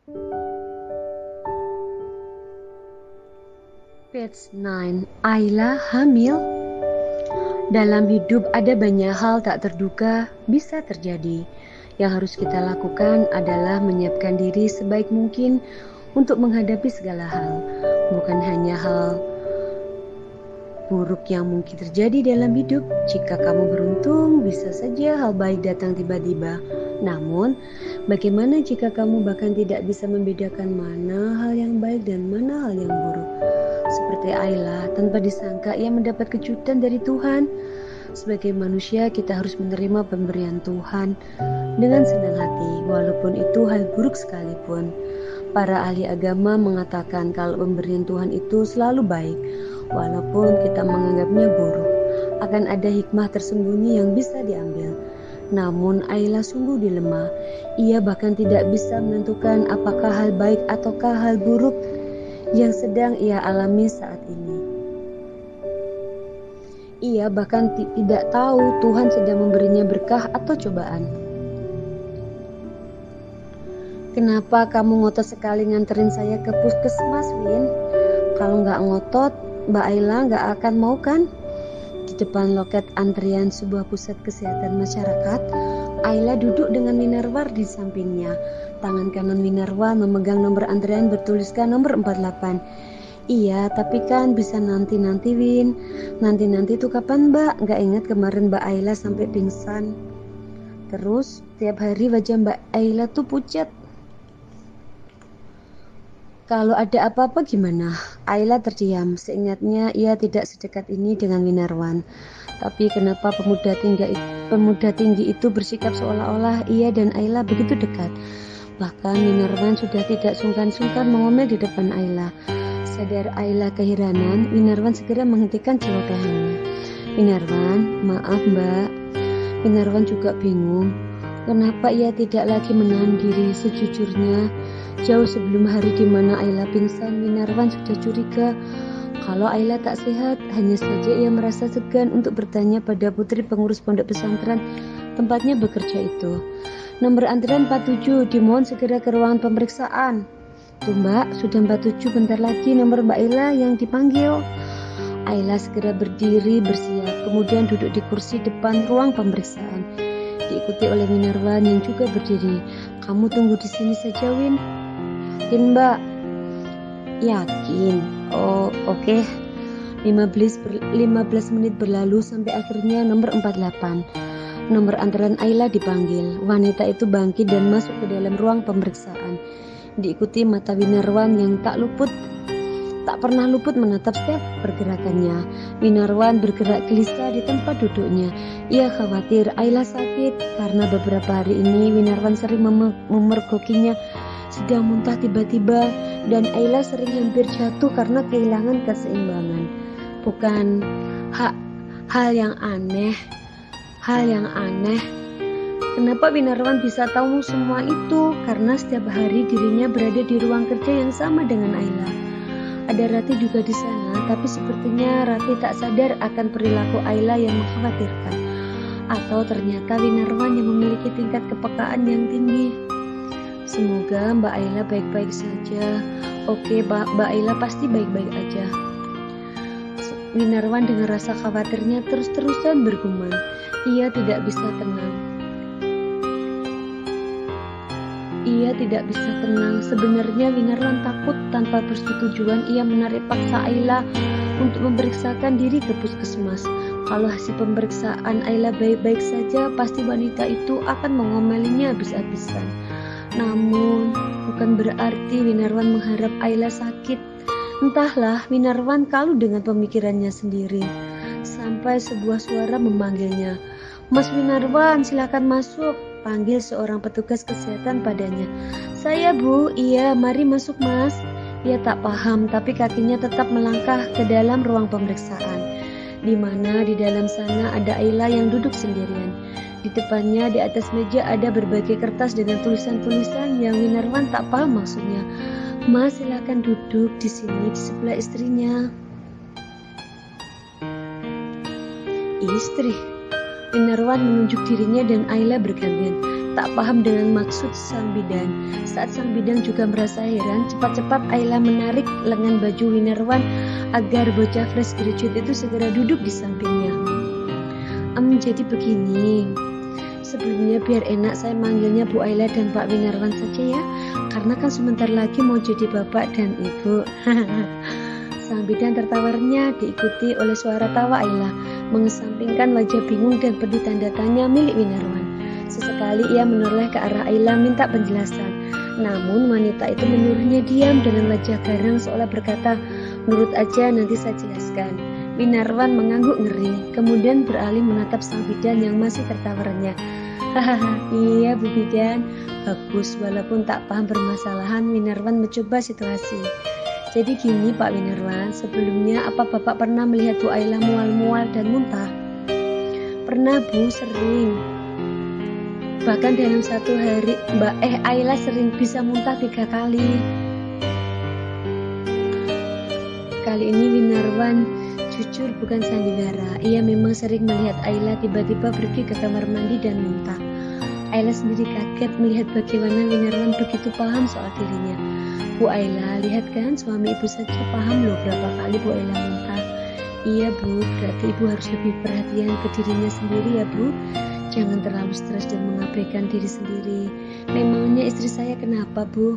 Page 9. Ayla hamil. Dalam hidup ada banyak hal tak terduga bisa terjadi. Yang harus kita lakukan adalah menyiapkan diri sebaik mungkin untuk menghadapi segala hal. Bukan hanya hal buruk yang mungkin terjadi dalam hidup. Jika kamu beruntung, bisa saja hal baik datang tiba-tiba. Namun, bagaimana jika kamu bahkan tidak bisa membedakan mana hal yang baik dan mana hal yang buruk? Seperti Ayla, tanpa disangka ia mendapat kejutan dari Tuhan. Sebagai manusia, kita harus menerima pemberian Tuhan dengan senang hati, walaupun itu hal buruk sekalipun. Para ahli agama mengatakan kalau pemberian Tuhan itu selalu baik, walaupun kita menganggapnya buruk. Akan ada hikmah tersembunyi yang bisa diambil. Namun Ayla sungguh dilema. Ia bahkan tidak bisa menentukan apakah hal baik ataukah hal buruk yang sedang ia alami saat ini. Ia bahkan tidak tahu Tuhan sedang memberinya berkah atau cobaan. Kenapa kamu ngotot sekali nganterin saya ke puskesmas, Win? Kalau nggak ngotot, Mbak Ayla nggak akan mau kan? Di depan loket antrian sebuah pusat kesehatan masyarakat, Ayla duduk dengan Winarwan di sampingnya. Tangan kanan Winarwan memegang nomor antrian bertuliskan nomor 48. Iya, tapi kan bisa nanti-nanti, Win. Nanti-nanti itu kapan, Mbak? Nggak ingat kemarin Mbak Ayla sampai pingsan. Terus, tiap hari wajah Mbak Ayla tuh pucat. Kalau ada apa-apa gimana? Ayla terdiam. Seingatnya ia tidak sedekat ini dengan Winarwan. Tapi kenapa pemuda tinggi itu bersikap seolah-olah ia dan Ayla begitu dekat? Bahkan Winarwan sudah tidak sungkan-sungkan mengomel di depan Ayla. Sadar Ayla keheranan, Winarwan segera menghentikan celotehannya. Winarwan, maaf Mbak. Winarwan juga bingung. Kenapa ia tidak lagi menahan diri? Sejujurnya, jauh sebelum hari di mana Ayla pingsan, Winarwan sudah curiga kalau Ayla tak sehat. Hanya saja ia merasa segan untuk bertanya pada putri pengurus pondok pesantren tempatnya bekerja itu. Nomor antrian 47, dimohon segera ke ruangan pemeriksaan. Tuh Mbak, sudah 47, bentar lagi nomor Mbak Ayla yang dipanggil. Ayla segera berdiri bersiap, kemudian duduk di kursi depan ruang pemeriksaan. Diikuti oleh Winarwan yang juga berdiri. Kamu tunggu di sini saja, Win. Yakin Mbak? Yakin. Oh, oke. 15 menit berlalu sampai akhirnya nomor 48. Nomor antrian Ayla dipanggil. Wanita itu bangkit dan masuk ke dalam ruang pemeriksaan. Diikuti mata Winarwan yang tak pernah luput menatap setiap pergerakannya. Winarwan bergerak gelisah di tempat duduknya. Ia khawatir Ayla sakit karena beberapa hari ini Winarwan sering memergokinya sedang muntah tiba-tiba, dan Ayla sering hampir jatuh karena kehilangan keseimbangan. Bukan hal yang aneh. Kenapa Winarwan bisa tahu semua itu? Karena setiap hari dirinya berada di ruang kerja yang sama dengan Ayla. Ada Rati juga di sana, tapi sepertinya Rati tak sadar akan perilaku Ayla yang mengkhawatirkan. Atau ternyata Winarwan yang memiliki tingkat kepekaan yang tinggi. Semoga Mbak Ayla baik-baik saja. Oke, Mbak Ayla pasti baik-baik aja. Winarwan dengan rasa khawatirnya terus-terusan bergumam. Ia tidak bisa tenang. Sebenarnya Winarwan takut tanpa persetujuan ia menarik paksa Ayla untuk memeriksakan diri ke puskesmas. Kalau hasil pemeriksaan Ayla baik-baik saja, pasti wanita itu akan mengomelinya habis-habisan. Namun, bukan berarti Winarwan mengharap Ayla sakit. Entahlah, Winarwan kalut dengan pemikirannya sendiri. Sampai sebuah suara memanggilnya. Mas Winarwan, silakan masuk. Panggil seorang petugas kesehatan padanya. Saya Bu, iya mari masuk Mas. Ia tak paham tapi kakinya tetap melangkah ke dalam ruang pemeriksaan. Di mana di dalam sana ada Ayla yang duduk sendirian. Di depannya di atas meja ada berbagai kertas dengan tulisan-tulisan yang Winarwan tak paham maksudnya. Mas silakan duduk di sini di sebelah istrinya. Istri. Winarwan menunjuk dirinya dan Ayla bergantian. tak paham dengan maksud sang bidan. Saat sang bidan juga merasa heran, cepat-cepat Ayla menarik lengan baju Winarwan agar bocah fresh graduate itu segera duduk di sampingnya. Jadi begini, sebelumnya biar enak saya manggilnya Bu Ayla dan Pak Winarwan saja ya, karena kan sebentar lagi mau jadi bapak dan ibu. Sang bidan tertawarnya diikuti oleh suara tawa Ayla, mengesampingkan wajah bingung dan penuh tanda tanya milik Winarwan. Sesekali ia menoleh ke arah Ayla minta penjelasan, namun wanita itu menyuruhnya diam dengan wajah garang seolah berkata, "Nurut aja, nanti saya jelaskan." Winarwan mengangguk ngeri, kemudian beralih menatap sang bidan yang masih tertawarnya. "Hahaha, iya Bu Bidan, bagus." Walaupun tak paham permasalahan, Winarwan mencoba situasi. "Jadi gini Pak Winarwan, sebelumnya apa Bapak pernah melihat Bu Ayla mual-mual dan muntah?" "Pernah Bu, sering. Bahkan dalam satu hari Ayla sering bisa muntah 3 kali." Kali ini Winarwan jujur bukan sandiwara. Ia memang sering melihat Ayla tiba-tiba pergi ke kamar mandi dan muntah. Ayla sendiri kaget melihat bagaimana Winarwan begitu paham soal dirinya. "Bu Ayla, lihat kan suami ibu saja paham loh berapa kali Bu Ayla muntah." "Iya Bu, berarti ibu harus lebih perhatian ke dirinya sendiri ya Bu. Jangan terlalu stres dan mengabaikan diri sendiri." "Memangnya istri saya kenapa Bu?"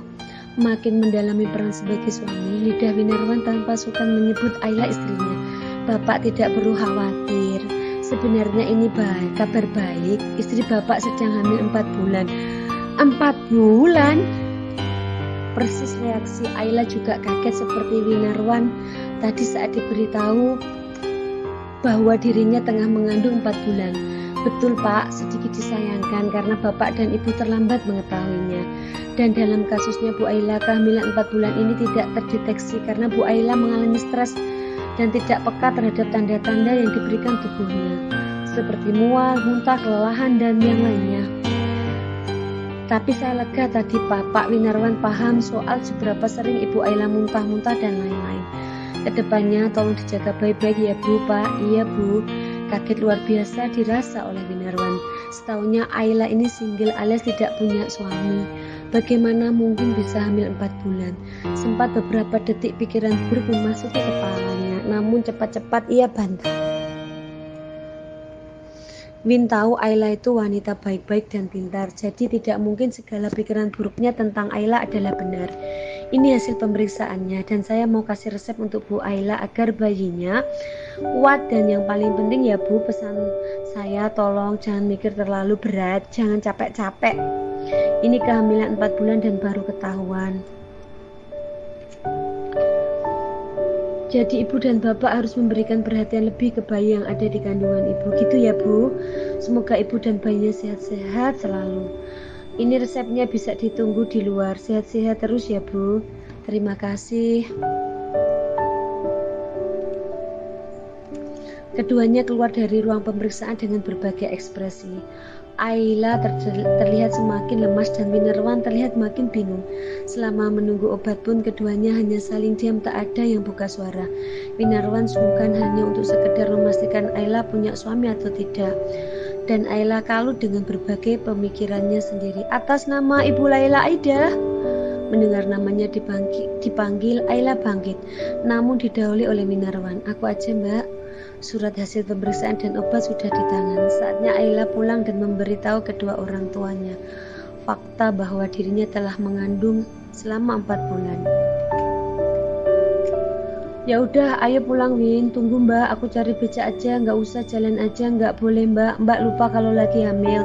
Makin mendalami peran sebagai suami, lidah Winarwan tanpa sukar menyebut Ayla istrinya. "Bapak tidak perlu khawatir. Sebenarnya ini kabar baik. Istri Bapak sedang hamil 4 bulan." 4 bulan? Persis reaksi Ayla juga kaget seperti Winarwan tadi saat diberitahu bahwa dirinya tengah mengandung 4 bulan. "Betul Pak, sedikit disayangkan karena Bapak dan Ibu terlambat mengetahuinya. Dan dalam kasusnya Bu Ayla, kehamilan 4 bulan ini tidak terdeteksi karena Bu Ayla mengalami stres dan tidak peka terhadap tanda-tanda yang diberikan tubuhnya, seperti mual, muntah, kelelahan, dan yang lainnya. Tapi saya lega tadi Pak Winarwan paham soal seberapa sering Ibu Ayla muntah-muntah dan lain-lain. Kedepannya tolong dijaga baik-baik ya Bu." "Pak, iya Bu." Kaget luar biasa dirasa oleh Winarwan. Setaunya Ayla ini single alias tidak punya suami. Bagaimana mungkin bisa hamil 4 bulan? Sempat beberapa detik pikiran buruk memasuki kepalanya, namun cepat-cepat ia bantah. Win tahu Ayla itu wanita baik-baik dan pintar, jadi tidak mungkin segala pikiran buruknya tentang Ayla adalah benar. Ini hasil pemeriksaannya dan saya mau kasih resep untuk Bu Ayla agar bayinya kuat, dan yang paling penting ya Bu, pesan saya tolong jangan mikir terlalu berat, jangan capek-capek. Ini kehamilan 4 bulan dan baru ketahuan. Jadi ibu dan bapak harus memberikan perhatian lebih ke bayi yang ada di kandungan ibu. Gitu ya Bu. Semoga ibu dan bayinya sehat-sehat selalu. Ini resepnya bisa ditunggu di luar. Sehat-sehat terus ya Bu. Terima kasih. Keduanya keluar dari ruang pemeriksaan dengan berbagai ekspresi. Ayla terlihat semakin lemas dan Winarwan terlihat makin bingung. Selama menunggu obat pun keduanya hanya saling diam, tak ada yang buka suara. Winarwan sungkan hanya untuk sekedar memastikan Ayla punya suami atau tidak. Dan Ayla kalut dengan berbagai pemikirannya sendiri. Atas nama Ibu Laila Aida. Mendengar namanya dipanggil, Ayla bangkit, namun didahului oleh Winarwan. "Aku aja Mbak. Surat hasil pemeriksaan dan obat sudah di tangan." Saatnya Ayla pulang dan memberitahu kedua orang tuanya fakta bahwa dirinya telah mengandung selama 4 bulan. "Ya udah, ayo pulang Win. Tunggu Mbak, aku cari beca aja. Nggak usah jalan aja, nggak boleh Mbak. Mbak lupa kalau lagi hamil.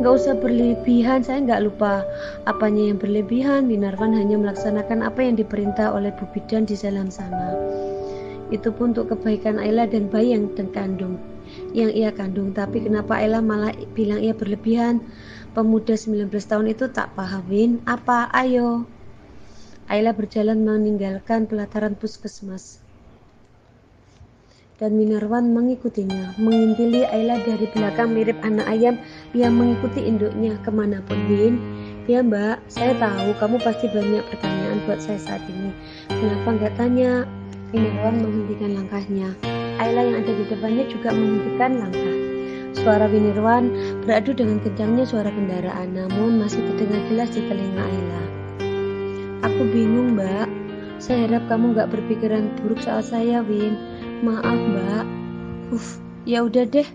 Nggak usah berlebihan, saya nggak lupa." Apanya yang berlebihan? Winarwan hanya melaksanakan apa yang diperintah oleh Bu Bidan di dalam sana. Itu pun untuk kebaikan Ayla dan bayi yang ia kandung. Tapi kenapa Ayla malah bilang ia berlebihan? Pemuda 19 tahun itu tak paham. "Win, apa? Ayo." Ayla berjalan meninggalkan pelataran puskesmas dan Winarwan mengikutinya. Mengintili Ayla dari belakang mirip anak ayam yang mengikuti induknya kemanapun. "Win." "Ya Mbak, saya tahu kamu pasti banyak pertanyaan buat saya saat ini. Kenapa nggak tanya?" Winarwan menghentikan langkahnya. Ayla yang ada di depannya juga menghentikan langkah. Suara Winirwan beradu dengan kencangnya suara kendaraan, namun masih terdengar jelas di telinga Ayla. Aku bingung, Mbak. Saya harap kamu gak berpikiran buruk soal saya, Win. Maaf, Mbak. Ya udah deh.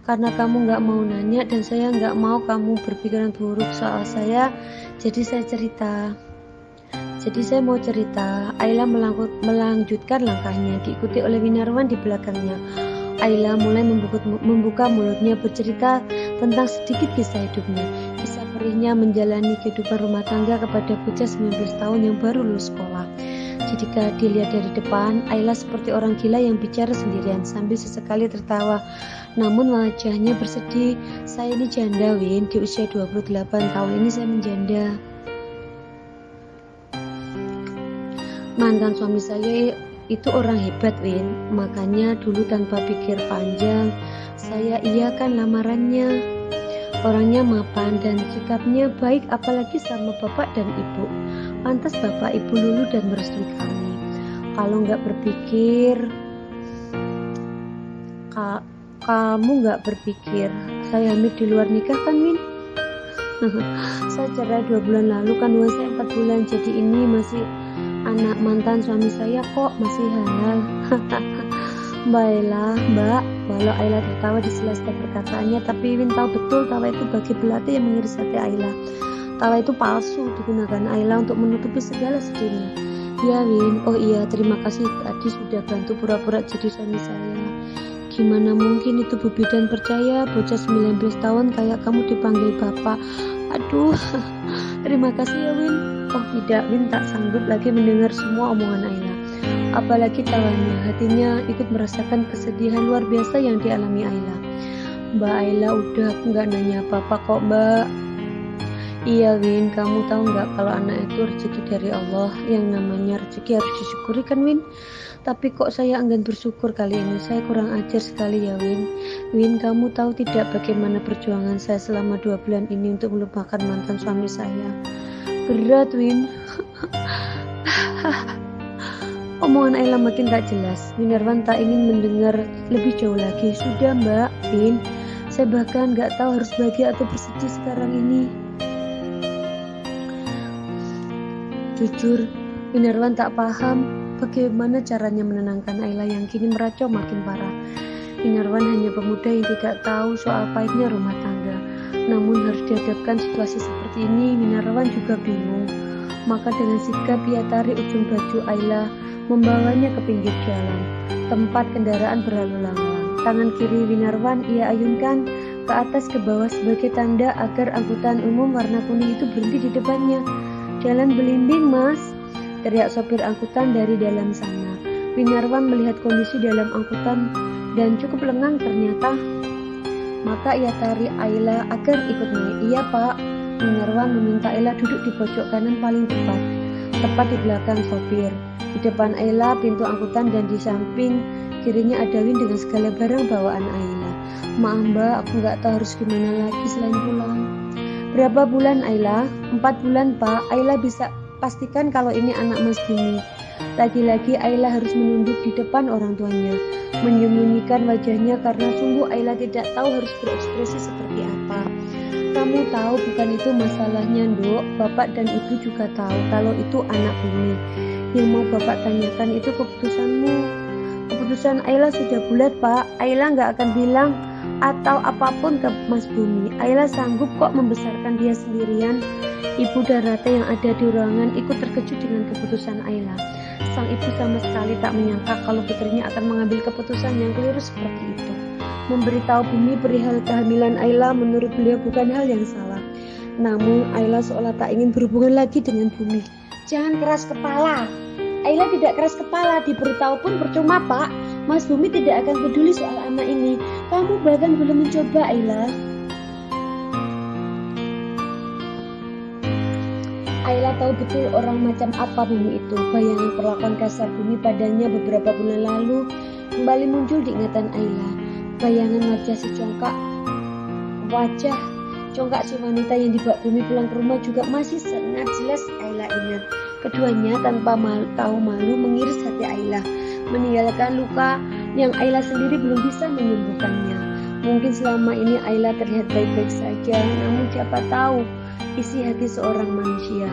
Karena kamu gak mau nanya dan saya gak mau kamu berpikiran buruk soal saya, jadi saya cerita. Jadi saya mau cerita. Ayla melanjutkan langkahnya, diikuti oleh Winarwan di belakangnya. Ayla mulai membuka mulutnya bercerita tentang sedikit kisah hidupnya. Kisah perihnya menjalani kehidupan rumah tangga kepada bocah 19 tahun yang baru lulus sekolah. Jika dilihat dari depan, Ayla seperti orang gila yang bicara sendirian sambil sesekali tertawa. Namun wajahnya bersedih. Saya ini janda, Win. Di usia 28 tahun ini saya menjanda. Mantan suami saya itu orang hebat, Win. Makanya dulu tanpa pikir panjang, saya iakan lamarannya. Orangnya mapan dan sikapnya baik, apalagi sama bapak dan ibu. Pantas bapak ibu lulu dan merestui kami. Kalau nggak berpikir, kamu nggak berpikir saya hamil di luar nikah kan, Win? Saya cerai 2 bulan lalu, kandungan saya 4 bulan. Jadi ini masih anak mantan suami saya kok, masih halal. Mbak, walau Ayla tertawa di sela-sela perkataannya, tapi Win tahu betul tawa itu bagi belati yang mengiris hati Ayla. Tawa itu palsu, digunakan Ayla untuk menutupi segala sedihnya. Ya Win, oh iya, terima kasih tadi sudah bantu pura-pura jadi suami saya. Gimana mungkin itu Bu Bidan percaya bocah 19 tahun kayak kamu dipanggil bapak. Aduh, terima kasih ya Win. Oh tidak, Win tak sanggup lagi mendengar semua omongan Ayla. Apalagi tawanya, hatinya ikut merasakan kesedihan luar biasa yang dialami Ayla. Mbak Ayla, udah aku gak nanya apa-apa kok Mbak. Iya Win, kamu tahu gak kalau anak itu rezeki dari Allah. Yang namanya rezeki harus disyukuri kan Win. Tapi kok saya enggan bersyukur kali ini. Saya kurang ajar sekali ya Win. Win, kamu tahu tidak bagaimana perjuangan saya selama 2 bulan ini untuk melupakan mantan suami saya. Berat Win. Omongan Ayla makin tak jelas. Winarwan tak ingin mendengar lebih jauh lagi. Sudah Mbak, Win, saya bahkan gak tahu harus bahagia atau bersedih sekarang ini. Jujur, Winarwan tak paham bagaimana caranya menenangkan Ayla yang kini meracau makin parah. Winarwan hanya pemuda yang tidak tahu soal pahitnya rumah tangga. Namun harus dihadapkan situasi seperti ini, Winarwan juga bingung. Maka dengan sigap ia tarik ujung baju Ayla, membawanya ke pinggir jalan, tempat kendaraan berlalu lalang. Tangan kiri Winarwan ia ayunkan ke atas ke bawah sebagai tanda agar angkutan umum warna kuning itu berhenti di depannya. Jalan belimbing Mas, teriak sopir angkutan dari dalam sana. Winarwan melihat kondisi dalam angkutan dan cukup lengang ternyata. Maka ia tarik Ayla agar ikut naik. Iya Pak. Winarwan meminta Ayla duduk di pojok kanan paling tepat di belakang sopir. Di depan Ayla pintu angkutan dan di samping kirinya ada Win dengan segala barang bawaan Ayla. Maaf Mbak, aku nggak tahu harus gimana lagi selain pulang. Berapa bulan Ayla? 4 bulan Pak. Ayla bisa pastikan kalau ini anak Mas Bumi. Lagi-lagi Ayla harus menunduk di depan orang tuanya, menyembunyikan wajahnya karena sungguh Ayla tidak tahu harus berekspresi seperti apa. Kamu tahu bukan itu masalahnya Nduk, Bapak dan Ibu juga tahu kalau itu anak Bumi. Yang mau Bapak tanyakan itu keputusanmu. Keputusan Ayla sudah bulat Pak. Ayla nggak akan bilang atau apapun ke Mas Bumi. Ayla sanggup kok membesarkan dia sendirian. Ibu dan Rate yang ada di ruangan ikut terkejut dengan keputusan Ayla. Sang ibu sama sekali tak menyangka kalau putrinya akan mengambil keputusan yang keliru seperti itu. Memberitahu Bumi perihal kehamilan Ayla menurut beliau bukan hal yang salah. Namun Ayla seolah tak ingin berhubungan lagi dengan Bumi. Jangan keras kepala. Ayla tidak keras kepala, diberitahu pun percuma Pak. Mas Bumi tidak akan peduli soal anak ini. Kamu bahkan belum mencoba Ayla. Ayla tahu betul orang macam apa Bumi itu. Bayangan perlakuan kasar Bumi padanya beberapa bulan lalu kembali muncul di ingatan Ayla. Bayangan wajah congkak si wanita yang dibawa Bumi pulang ke rumah juga masih sangat jelas Ayla ingat. Keduanya tanpa tahu malu mengiris hati Ayla, meninggalkan luka yang Ayla sendiri belum bisa menyembuhkannya. Mungkin selama ini Ayla terlihat baik-baik saja, namun siapa tahu isi hati seorang manusia.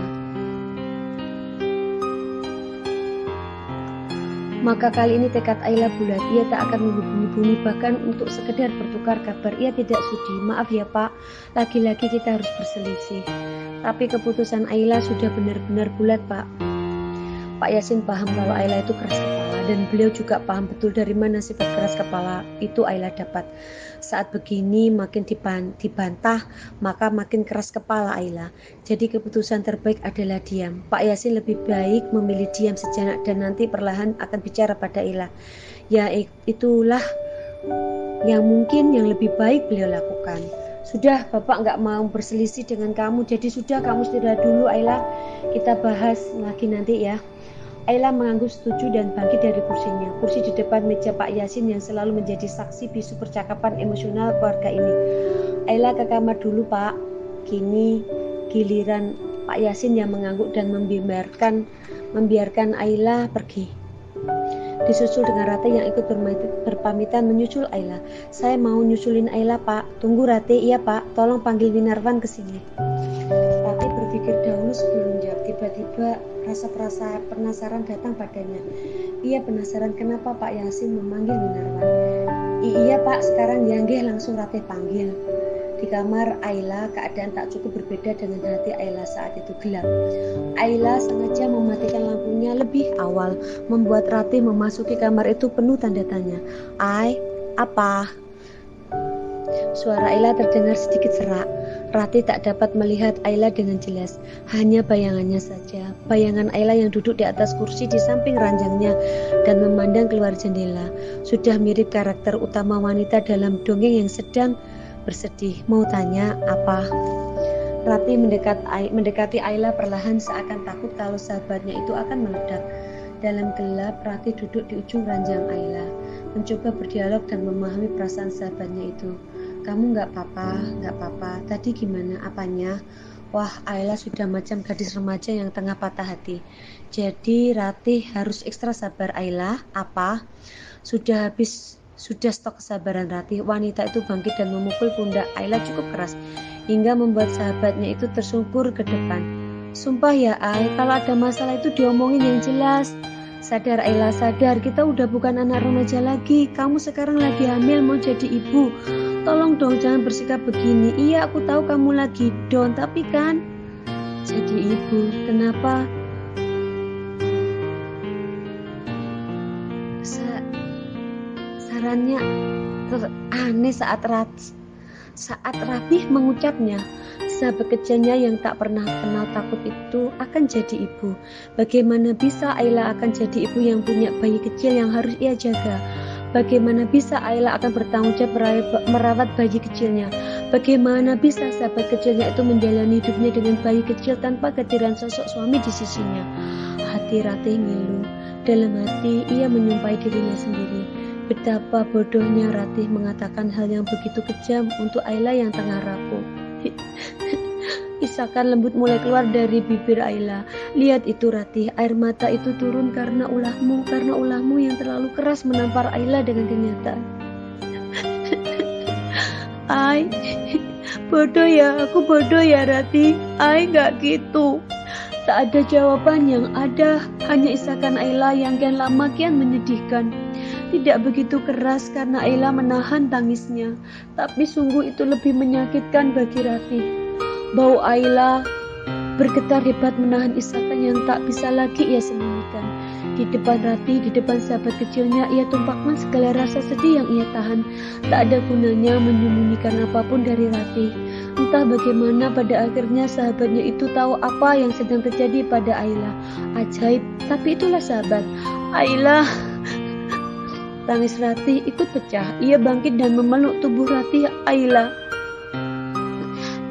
Maka kali ini tekad Ayla bulat, ia tak akan menghubungi Bumi bahkan untuk sekedar bertukar kabar. Ia tidak sudi. Maaf ya Pak, lagi-lagi kita harus berselisih. Tapi keputusan Ayla sudah benar-benar bulat Pak. Pak Yasin paham kalau Ayla itu keras kepala dan beliau juga paham betul dari mana sifat keras kepala itu Ayla dapat. Saat begini makin dibantah, maka makin keras kepala Ayla. Jadi keputusan terbaik adalah diam. Pak Yasin lebih baik memilih diam sejenak dan nanti perlahan akan bicara pada Ayla. Ya itulah yang mungkin yang lebih baik beliau lakukan. Sudah, Bapak nggak mau berselisih dengan kamu, jadi sudah kamu istirahat dulu Ayla. Kita bahas lagi nanti ya. Ayla mengangguk setuju dan bangkit dari kursinya. Kursi di depan meja Pak Yasin yang selalu menjadi saksi bisu percakapan emosional keluarga ini. Ayla ke kamar dulu Pak. Kini giliran Pak Yasin yang mengangguk dan membiarkan Ayla pergi. Disusul dengan Rati yang ikut berpamitan menyusul Ayla. Saya mau nyusulin Ayla Pak. Tunggu Rati. Iya Pak, tolong panggil Winarwan ke sini. Rati berpikir dahulu sebelum jawab. Tiba-tiba rasa penasaran datang padanya. Ia penasaran kenapa Pak Yasin memanggil Winarwan. Iya Pak, sekarang Yanggeh langsung Rati panggil. Di kamar Ayla, keadaan tak cukup berbeda dengan hati Ayla saat itu gelap. Ayla sengaja mematikan lampunya lebih awal, membuat Rati memasuki kamar itu penuh tanda tanya. Apa? Suara Ayla terdengar sedikit serak. Rati tak dapat melihat Ayla dengan jelas, hanya bayangannya saja. Bayangan Ayla yang duduk di atas kursi di samping ranjangnya dan memandang keluar jendela. Sudah mirip karakter utama wanita dalam dongeng yang sedang bersedih. Mau tanya apa? Rati mendekati Ayla perlahan seakan takut kalau sahabatnya itu akan meledak. Dalam gelap, Rati duduk di ujung ranjang Ayla, mencoba berdialog dan memahami perasaan sahabatnya itu. Kamu nggak apa-apa. Tadi gimana? Apanya? Wah, Ayla sudah macam gadis remaja yang tengah patah hati. Jadi Rati harus ekstra sabar. Ayla, apa? Sudah stok kesabaran Rati. Wanita itu bangkit dan memukul pundak Ayla cukup keras hingga membuat sahabatnya itu tersungkur ke depan. Sumpah ya Ay, kalau ada masalah itu diomongin yang jelas. Sadar Ayla, sadar, kita udah bukan anak remaja lagi. Kamu sekarang lagi hamil, mau jadi ibu. Tolong dong jangan bersikap begini. Iya aku tahu kamu lagi down, tapi kan jadi ibu, kenapa? Sarannya aneh saat rapih mengucapnya. Sahabat kecilnya yang tak pernah kenal takut itu akan jadi ibu. Bagaimana bisa Ayla akan jadi ibu yang punya bayi kecil yang harus ia jaga? Bagaimana bisa Ayla akan bertanggung jawab merawat bayi kecilnya? Bagaimana bisa sahabat kecilnya itu menjalani hidupnya dengan bayi kecil tanpa kehadiran sosok suami di sisinya? Hati Rati ngilu. Dalam hati ia menyumpahi dirinya sendiri. Betapa bodohnya Rati mengatakan hal yang begitu kejam untuk Ayla yang tengah rapuh. Isakan lembut mulai keluar dari bibir Ayla. Lihat itu Rati, air mata itu turun karena ulahmu yang terlalu keras menampar Ayla dengan kenyataan. Aku bodoh ya Rati. Gak gitu. Tak ada jawaban yang ada, hanya isakan Ayla yang kian lama kian menyedihkan. Tidak begitu keras karena Ayla menahan tangisnya, tapi sungguh itu lebih menyakitkan bagi Rati. Bau Ayla bergetar hebat menahan isakan yang tak bisa lagi ia sembunyikan. Di depan Rati, di depan sahabat kecilnya, ia tumpahkan segala rasa sedih yang ia tahan. Tak ada gunanya menyembunyikan apapun dari Rati. Entah bagaimana pada akhirnya sahabatnya itu tahu apa yang sedang terjadi pada Ayla. Ajaib, tapi itulah sahabat. Ayla. Tangis Rati ikut pecah. Ia bangkit dan memeluk tubuh Rati.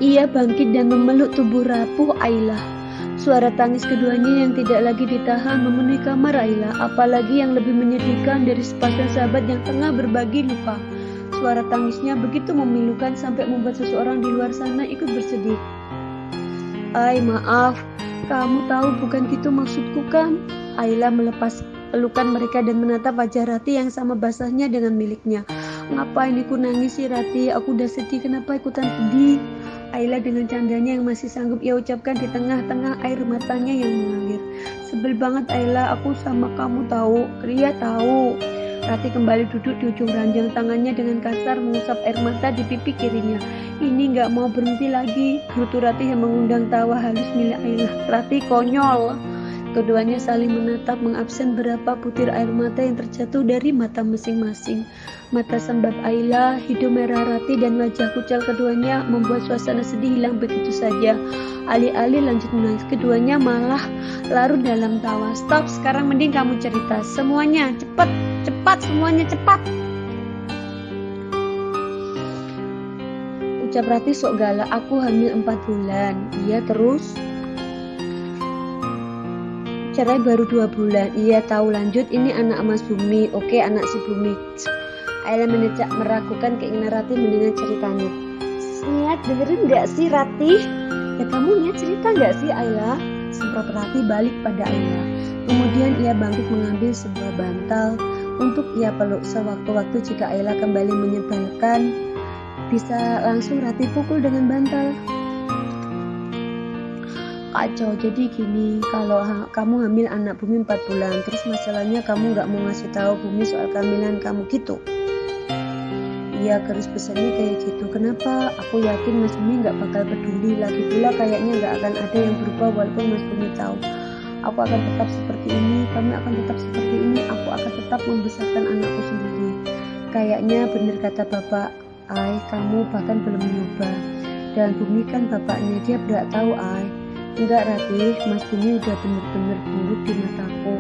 Ia bangkit dan memeluk tubuh rapuh Ayla. Suara tangis keduanya yang tidak lagi ditahan memenuhi kamar Ayla. Apalagi yang lebih menyedihkan dari sepasang sahabat yang tengah berbagi luka. Suara tangisnya begitu memilukan sampai membuat seseorang di luar sana ikut bersedih. Maaf, kamu tahu bukan gitu maksudku kan? Ayla melepas pelukan mereka dan menatap wajah Rati yang sama basahnya dengan miliknya. Ngapain aku nangis sih Rati? Aku udah sedih, kenapa ikutan sedih? Ayla dengan candanya yang masih sanggup ia ucapkan di tengah-tengah air matanya yang mengalir. Sebel banget Ayla, aku sama kamu tahu. Ria tahu. Rati kembali duduk di ujung ranjang, tangannya dengan kasar mengusap air mata di pipi kirinya. Ini gak mau berhenti lagi. Gerutu Rati yang mengundang tawa halus milik Ayla. Rati konyol. Keduanya saling menatap, mengabsen berapa butir air mata yang terjatuh dari mata masing-masing. Mata sembab Ayla, hidung merah Rati, dan wajah kucel keduanya membuat suasana sedih hilang begitu saja. Alih-alih lanjut menangis, keduanya malah larut dalam tawa. Stop, sekarang mending kamu cerita. Semuanya, cepat, cepat, semuanya cepat. Ucap Rati sok galak, aku hamil 4 bulan. Iya terus? Cerai baru 2 bulan. Iya tahu, lanjut. Ini anak Mas Bumi. Oke, anak si Bumi. Ayla menecak meragukan keinginan Rati mendengar ceritanya. Niat dengerin gak sih Rati? Ya kamu niat cerita gak sih Ayla? Semprot Rati balik pada Ayla. Kemudian ia bangkit mengambil sebuah bantal untuk ia peluk. Sewaktu-waktu jika Ayla kembali menyebalkan, bisa langsung Rati pukul dengan bantal. Kacau, jadi gini, kalau kamu hamil anak Bumi 4 bulan, terus masalahnya kamu gak mau ngasih tahu Bumi soal kehamilan kamu gitu. Iya, garis besarnya kayak gitu. Kenapa? Aku yakin Mas Bumi gak bakal peduli. Lagi pula kayaknya gak akan ada yang berubah walaupun Mas Bumi tahu. Aku akan tetap seperti ini, kami akan tetap seperti ini, aku akan tetap membesarkan anakku sendiri. Kayaknya bener kata Bapak, Ay, kamu bahkan belum nyoba. Dan Bumi kan bapaknya, dia berak tahu Ay. Enggak Rati, Mas Bumi udah bener-bener buruk di mataku.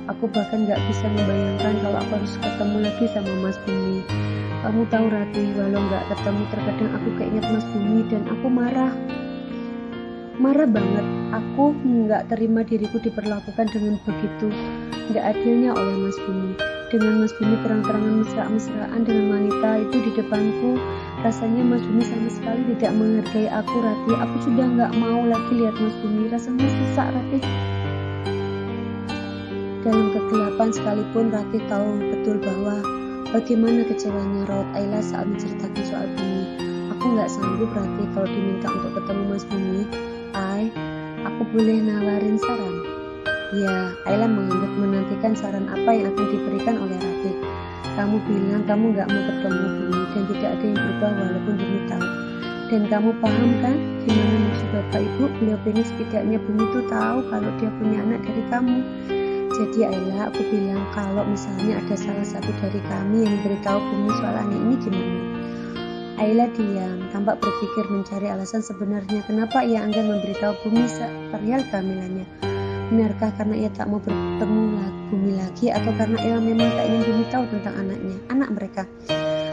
Aku bahkan gak bisa membayangkan kalau aku harus ketemu lagi sama Mas Bumi. Kamu tahu Rati, walau gak ketemu terkadang aku keinget Mas Bumi dan aku marah. Marah banget, aku gak terima diriku diperlakukan dengan begitu gak adilnya oleh Mas Bumi. Dengan Mas Bumi terang-terangan mesra-mesraan dengan wanita itu di depanku, rasanya Mas Bumi sama sekali tidak menghargai aku Rati. Aku sudah gak mau lagi lihat Mas Bumi, rasanya sesak Rati. Dalam kegelapan sekalipun Rati tahu betul bahwa bagaimana kecewanya raut Ayla saat menceritakan soal Bumi. Aku gak sanggup Rati kalau diminta untuk ketemu Mas Bumi. Ay, aku boleh nawarin saran? Ya, Ayla menantikan saran apa yang akan diberikan oleh Rati. Kamu bilang kamu gak mau ketemu Bumi dan tidak ada yang berubah walaupun Bumi tahu. Dan kamu paham kan gimana maksud Bapak Ibu? Beliau pengen setidaknya Bumi itu tahu kalau dia punya anak dari kamu. Jadi Ayla, aku bilang kalau misalnya ada salah satu dari kami yang memberitahu Bumi soal anak ini gimana? Ayla diam, tampak berpikir mencari alasan sebenarnya kenapa ia enggan memberitahu Bumi perihal kehamilannya. Benarkah karena ia tak mau bertemu Bumi lagi, atau karena ia memang tak ingin Bumi tahu tentang anaknya, anak mereka?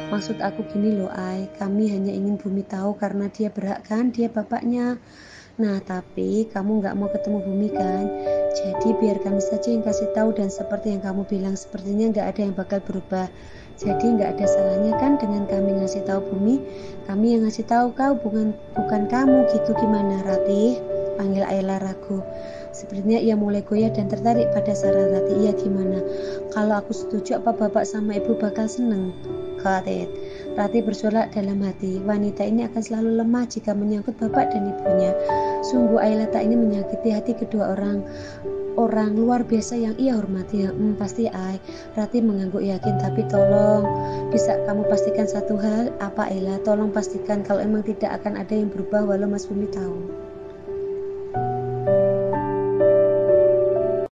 Maksud aku gini loh Ay, kami hanya ingin Bumi tahu karena dia berhak kan, dia bapaknya. Nah tapi kamu gak mau ketemu Bumi kan? Jadi biar kami saja yang kasih tahu, dan seperti yang kamu bilang sepertinya gak ada yang bakal berubah. Jadi gak ada salahnya kan dengan kami ngasih tahu Bumi. Kami yang ngasih tahu kau, bukan kamu gitu. Gimana Rati? Panggil Ayla ragu. Sebenarnya ia mulai goyah dan tertarik pada saran Rati. Iya gimana? Kalau aku setuju apa bapak sama ibu bakal seneng? Katet. Rati bersorak dalam hati. Wanita ini akan selalu lemah jika menyangkut bapak dan ibunya. Sungguh Ayla tak ingin menyakiti hati kedua orang luar biasa yang ia hormati. Pasti Ay. Rati mengangguk yakin. Tapi tolong, bisa kamu pastikan satu hal? Apa Ayla? Tolong pastikan kalau emang tidak akan ada yang berubah walau Mas Bumi tahu.